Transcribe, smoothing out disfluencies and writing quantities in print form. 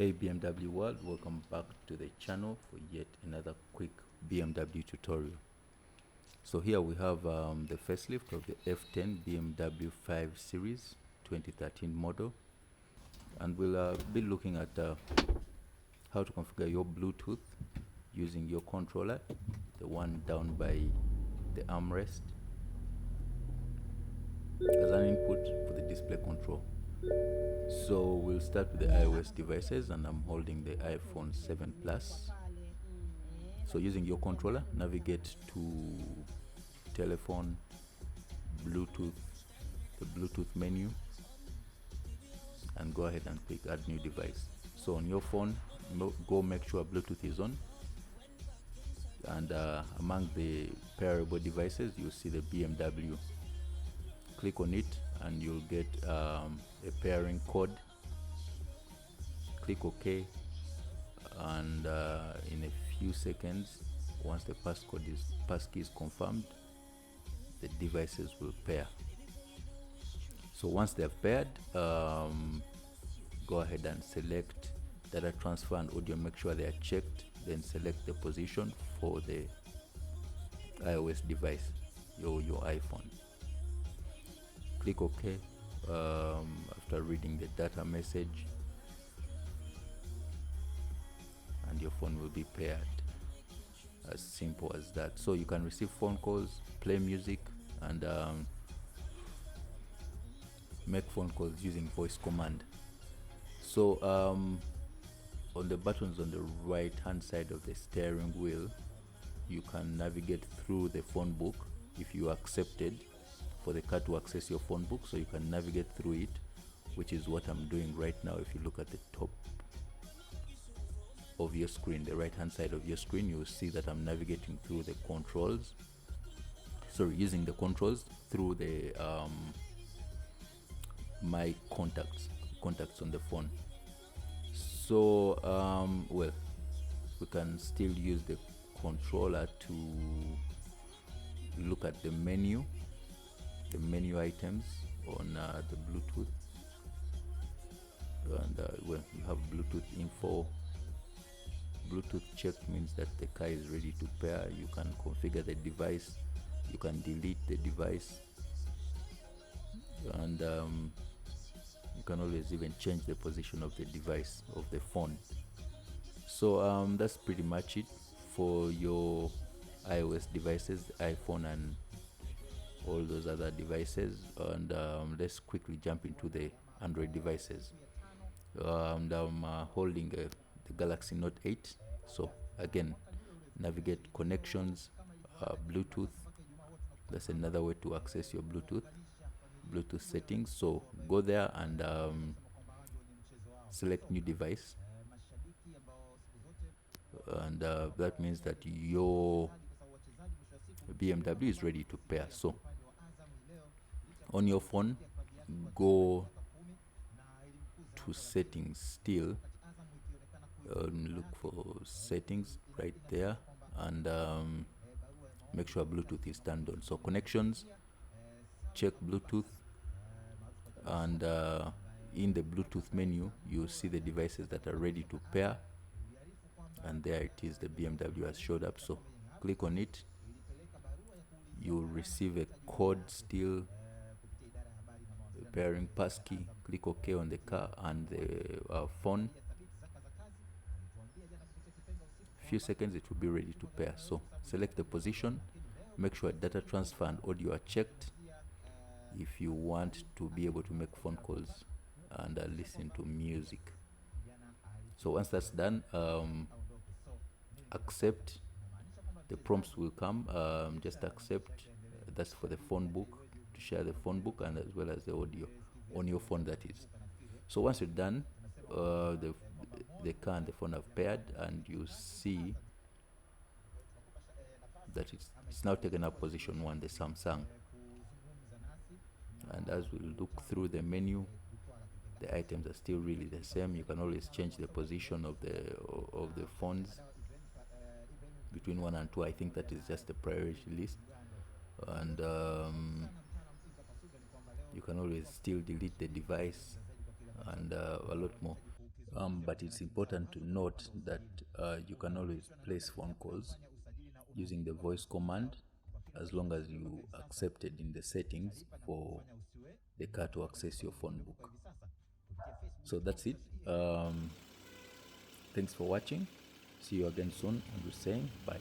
Hey BMW world, welcome back to the channel for yet another quick BMW tutorial. So here we have the facelift of the F10 BMW 5 Series 2013 model, and we'll be looking at how to configure your Bluetooth using your controller, the one down by the armrest, as an input for the display control. So we'll start with the iOS devices, and I'm holding the iPhone 7 Plus. So using your controller, navigate to telephone, Bluetooth, the Bluetooth menu, and go ahead and click add new device. So on your phone, go make sure Bluetooth is on, and among the pairable devices you'll see the BMW. Click on it and you'll get a pairing code. Click OK, and in a few seconds, once the passkey is confirmed, the devices will pair. So once they have paired, go ahead and select data transfer and audio. Make sure they are checked, then select the position for the iOS device, your iPhone. Click OK after reading the data message, and your phone will be paired. As simple as that. So you can receive phone calls, play music, and make phone calls using voice command. So on the buttons on the right hand side of the steering wheel, you can navigate through the phone book if you accepted for the car to access your phone book. So you can navigate through it, which is what I'm doing right now. If you look at the top of your screen, the right hand side of your screen, you'll see that I'm navigating through the controls. So using the controls through the my contacts on the phone. So well, we can still use the controller to look at the menu items on the Bluetooth, and well, you have Bluetooth info. Bluetooth check means that the car is ready to pair. You can configure the device, you can delete the device, and you can always even change the position of the device, of the phone. So that's pretty much it for your iOS devices, the iPhone and all those other devices. And let's quickly jump into the Android devices. And I'm holding the Galaxy Note 8. So again, navigate connections, Bluetooth. That's another way to access your Bluetooth settings. So go there and select new device, and that means that your BMW is ready to pair. So on your phone, go to settings still, look for settings right there, and make sure Bluetooth is turned on. So connections, check Bluetooth, and in the Bluetooth menu you see the devices that are ready to pair, and there it is, the BMW has showed up. So click on it, you'll receive a code still, a pairing passkey. Click OK on the car and the phone. Few seconds, it will be ready to pair. So select the position, make sure data transfer and audio are checked if you want to be able to make phone calls and listen to music. So once that's done, accept. The prompts will come, just accept. That's for the phone book, to share the phone book, and as well as the audio on your phone, that is. So once you're done, the car and the phone have paired, and you see that it's now taken up position 1, the Samsung. And as we look through the menu, the items are still really the same. You can always change the position of the phones between 1 and 2. I think that is just the priority list, and you can always still delete the device, and a lot more. but it's important to note that you can always place phone calls using the voice command as long as you accepted in the settings for the car to access your phone book. So that's it. Thanks for watching. See you again soon, and we're saying bye.